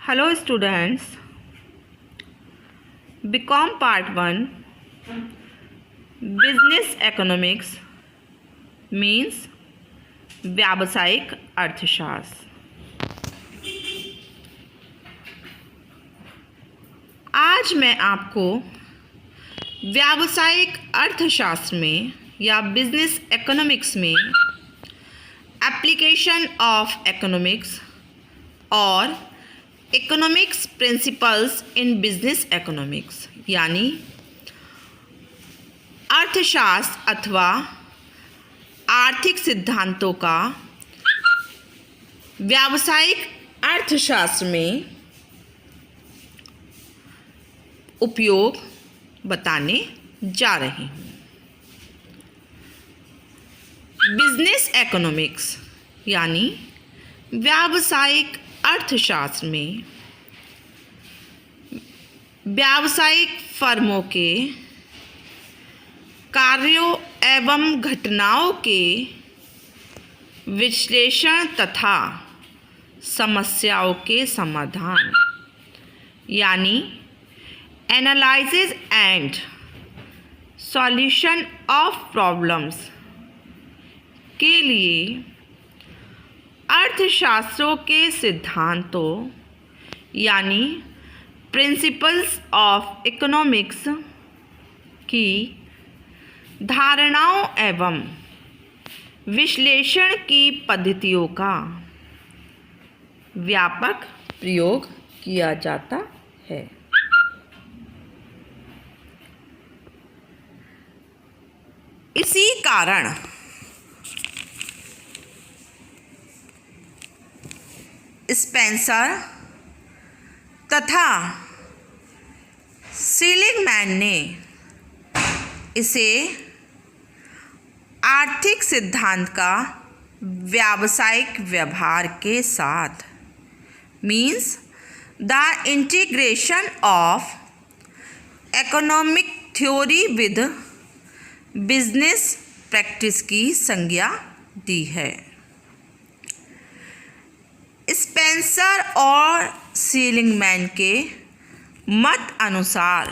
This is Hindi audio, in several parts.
Hello students, BCom part 1 business economics means व्यावसायिक अर्थशास्त्र। आज मैं आपको व्यावसायिक अर्थशास्त्र में या बिजनेस इकोनॉमिक्स में एप्लीकेशन ऑफ इकोनॉमिक्स और economics principles in business economics यानी अर्थशास्त्र अथवा आर्थिक सिद्धांतों का व्यावसायिक अर्थशास्त्र में उपयोग बताने जा रही हूँ। बिजनेस इकोनॉमिक्स यानी व्यावसायिक अर्थशास्त्र में व्यावसायिक फर्मों के कार्यों एवं घटनाओं के विश्लेषण तथा समस्याओं के समाधान यानी analysis and solution of problems के लिए अर्थशास्त्रों के सिद्धांतों यानी प्रिंसिपल्स ऑफ इकोनॉमिक्स की धारणाओं एवं विश्लेषण की पद्धतियों का व्यापक प्रयोग किया जाता है। इसी कारण स्पेंसर तथा सीलिंगमैन ने इसे आर्थिक सिद्धांत का व्यावसायिक व्यवहार के साथ means the integration of economic theory with business practice की संज्ञा दी है। स्पेंसर और सीलिंगमैन के मत अनुसार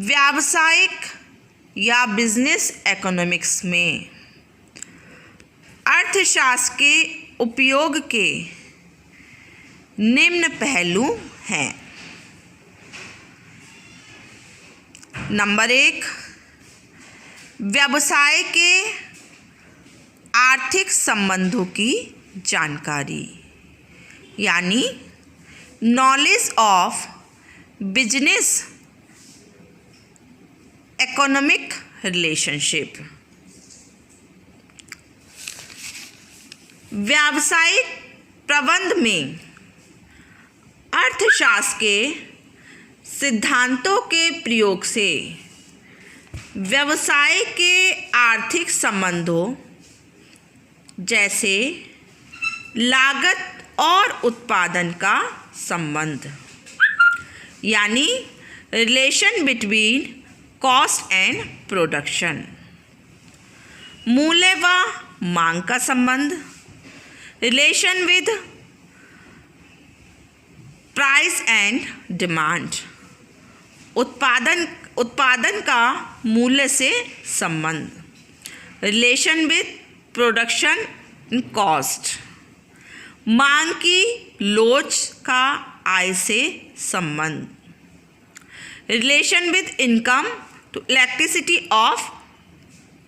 व्यावसायिक या बिजनेस इकोनॉमिक्स में अर्थशास्त्र के उपयोग के निम्न पहलू हैं। नंबर 1, व्यवसाय के आर्थिक संबंधों की जानकारी यानी knowledge of business economic relationship. व्यावसायिक प्रबंध में अर्थशास्त्र के सिद्धांतों के प्रयोग से व्यवसाय के आर्थिक संबंधों जैसे लागत और उत्पादन का संबंध यानी relation between cost and production, मूल्य व मांग का संबंध, relation with price and demand, उत्पादन का मूल्य से संबंध, रिलेशन विद प्रोडक्शन कॉस्ट, मांग की लोच का आय से संबंध, relation with income to electricity of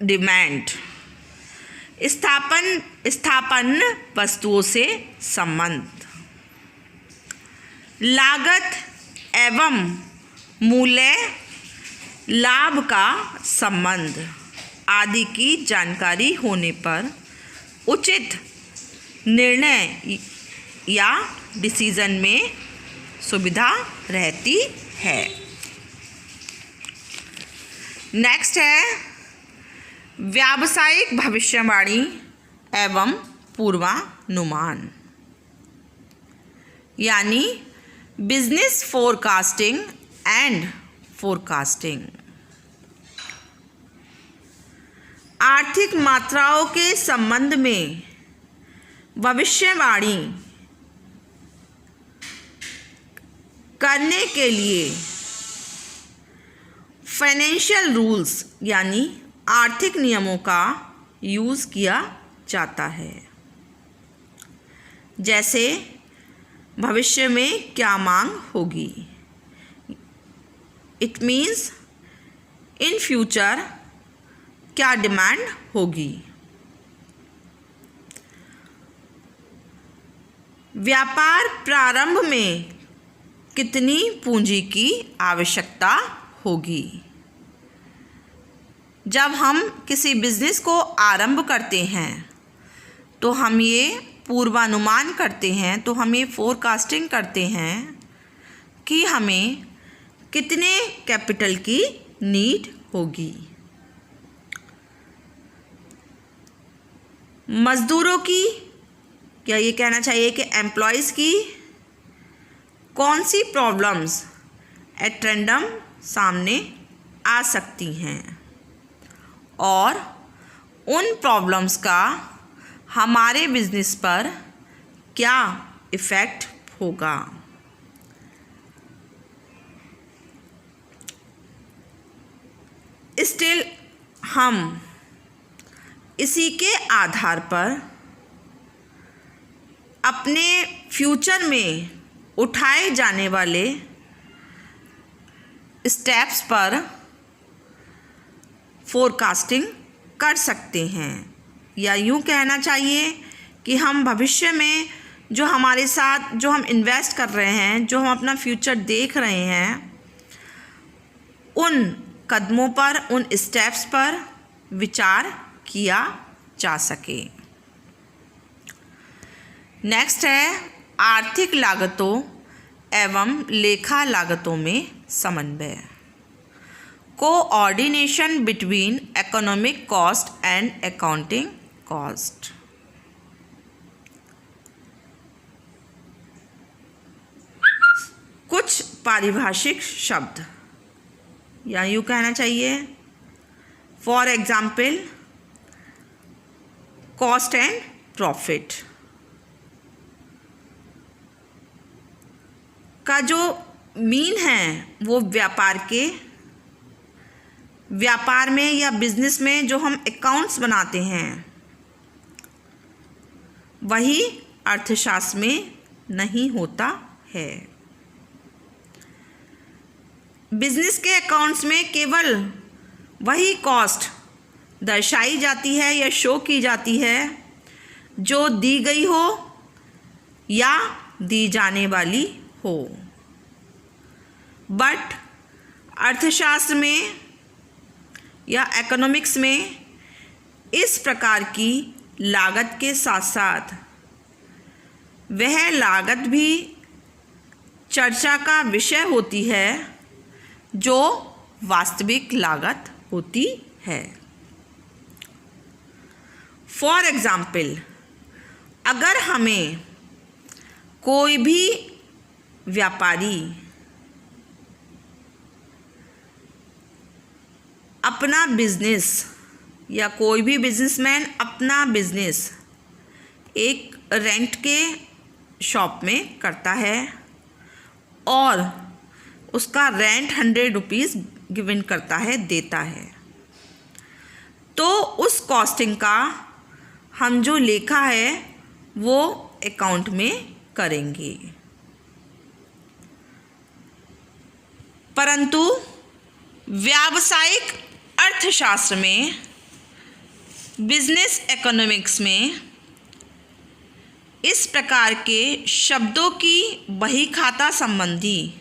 demand, स्थापन्न वस्तुओं से संबंध, लागत एवं मूल्य लाभ का संबंध आदि की जानकारी होने पर उचित निर्णय या डिसीजन में सुविधा रहती है। नेक्स्ट है व्यावसायिक भविष्यवाणी एवं पूर्वानुमान यानी बिजनेस फोरकास्टिंग एंड फोरकास्टिंग। आर्थिक मात्राओं के संबंध में भविष्यवाणी करने के लिए फाइनेंशियल रूल्स यानी आर्थिक नियमों का यूज़ किया जाता है। जैसे भविष्य में क्या मांग होगी, इट मीन्स इन फ्यूचर क्या डिमांड होगी। व्यापार प्रारंभ में कितनी पूंजी की आवश्यकता होगी। जब हम किसी बिज़नेस को आरंभ करते हैं तो हम ये पूर्वानुमान करते हैं, तो हम ये फोरकास्टिंग करते हैं कि हमें कितने कैपिटल की नीड होगी। मज़दूरों की, क्या ये कहना चाहिए कि एम्प्लॉयज़ की कौन सी प्रॉब्लम्स एट रैंडम सामने आ सकती हैं और उन प्रॉब्लम्स का हमारे बिजनेस पर क्या इफ़ेक्ट होगा। स्टिल हम इसी के आधार पर अपने फ्यूचर में उठाए जाने वाले स्टेप्स पर फोरकास्टिंग कर सकते हैं, या यूँ कहना चाहिए कि हम भविष्य में जो हमारे साथ जो हम इन्वेस्ट कर रहे हैं, जो हम अपना फ्यूचर देख रहे हैं, उन कदमों पर, उन स्टेप्स पर विचार किया जा सके। नेक्स्ट है आर्थिक लागतों एवं लेखा लागतों में समन्वय, coordination between economic cost and accounting cost. कुछ पारिभाषिक शब्द, या यूँ कहना चाहिए, for example cost and profit का जो मीन है वो व्यापार में या बिजनेस में जो हम अकाउंट्स बनाते हैं वही अर्थशास्त्र में नहीं होता है। बिजनेस के अकाउंट्स में केवल वही कॉस्ट दर्शाई जाती है या शो की जाती है जो दी गई हो या दी जाने वाली हो, बट अर्थशास्त्र में या इकोनॉमिक्स में इस प्रकार की लागत के साथ साथ वह लागत भी चर्चा का विषय होती है जो वास्तविक लागत होती है। फॉर एग्ज़ाम्पल, अगर हमें कोई भी व्यापारी अपना बिजनेस या कोई भी बिजनेसमैन अपना बिजनेस एक रेंट के शॉप में करता है और उसका रेंट 100 रुपीज़ गिवन करता है, देता है, तो उस कॉस्टिंग का हम जो लेखा है वो अकाउंट में करेंगे। परंतु व्यावसायिक अर्थशास्त्र में, बिजनेस इकोनॉमिक्स में इस प्रकार के शब्दों की बही खाता संबंधी,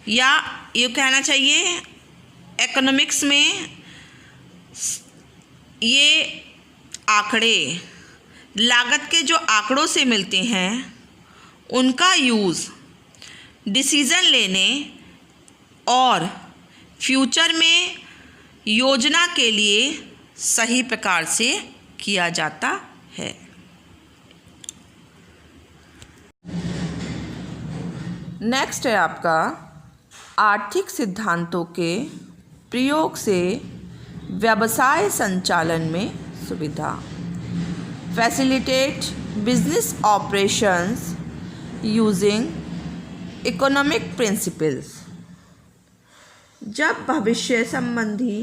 या ये कहना चाहिए इकोनॉमिक्स में ये आंकड़े, लागत के जो आंकड़ों से मिलते हैं उनका यूज़ डिसीज़न लेने और फ्यूचर में योजना के लिए सही प्रकार से किया जाता है। नेक्स्ट है आपका आर्थिक सिद्धांतों के प्रयोग से व्यवसाय संचालन में सुविधा, facilitate business operations using economic principles. जब भविष्य संबंधी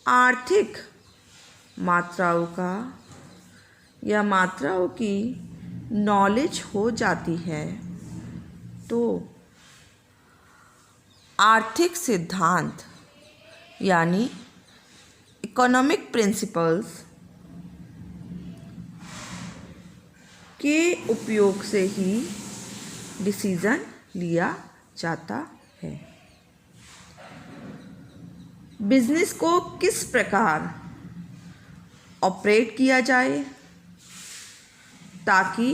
आर्थिक मात्राओं का या मात्राओं की नॉलेज हो जाती है तो आर्थिक सिद्धांत यानी इकोनॉमिक प्रिंसिपल्स के उपयोग से ही डिसीजन लिया जाता है। बिजनेस को किस प्रकार ऑपरेट किया जाए ताकि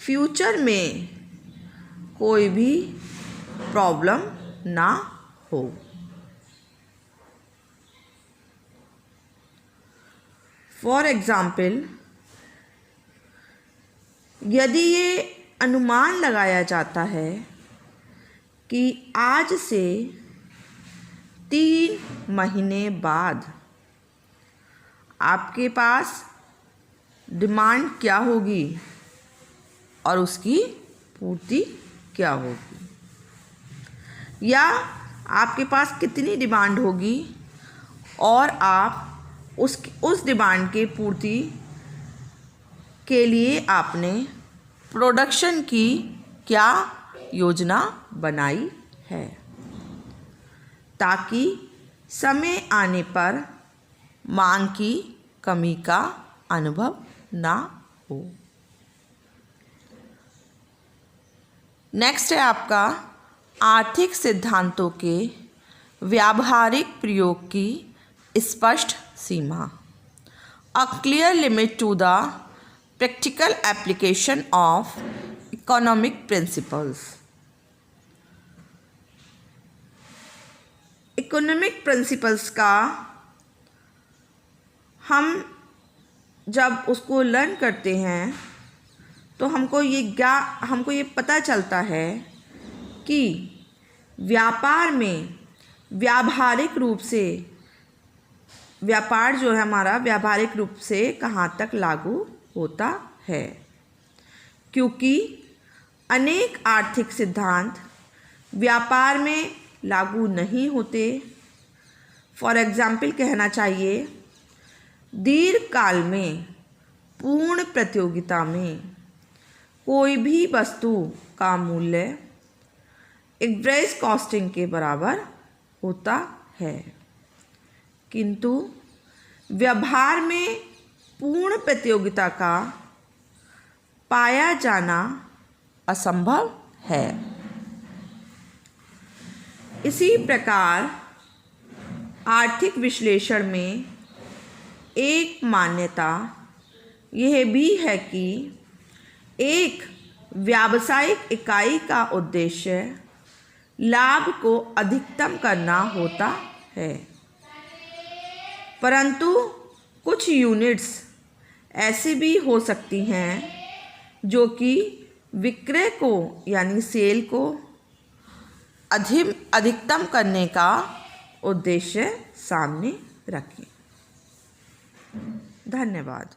फ्यूचर में कोई भी प्रॉब्लम ना हो। फॉर एग्ज़ाम्पल, यदि ये अनुमान लगाया जाता है कि आज से 3 महीने बाद आपके पास डिमांड क्या होगी और उसकी पूर्ति क्या होगी, या आपके पास कितनी डिमांड होगी और आप उस डिमांड के पूर्ति के लिए आपने प्रोडक्शन की क्या योजना बनाई है ताकि समय आने पर मांग की कमी का अनुभव ना हो। नेक्स्ट है आपका आर्थिक सिद्धांतों के व्यावहारिक प्रयोग की स्पष्ट सीमा। A clear limit to the practical application of economic principles. Economic principles का हम जब उसको लर्न करते हैं तो हमको ये पता चलता है कि व्यापार में व्यावहारिक रूप से व्यापार जो है हमारा व्यावहारिक रूप से कहाँ तक लागू होता है, क्योंकि अनेक आर्थिक सिद्धांत व्यापार में लागू नहीं होते। फॉर एग्ज़ाम्पल कहना चाहिए, दीर्घकाल में पूर्ण प्रतियोगिता में कोई भी वस्तु का मूल्य एवरेज कॉस्टिंग के बराबर होता है, किंतु व्यवहार में पूर्ण प्रतियोगिता का पाया जाना असंभव है। इसी प्रकार आर्थिक विश्लेषण में एक मान्यता यह भी है कि एक व्यावसायिक इकाई का उद्देश्य लाभ को अधिकतम करना होता है, परंतु कुछ यूनिट्स ऐसी भी हो सकती हैं जो कि विक्रय को यानी सेल को अधिकतम करने का उद्देश्य सामने रखें। धन्यवाद।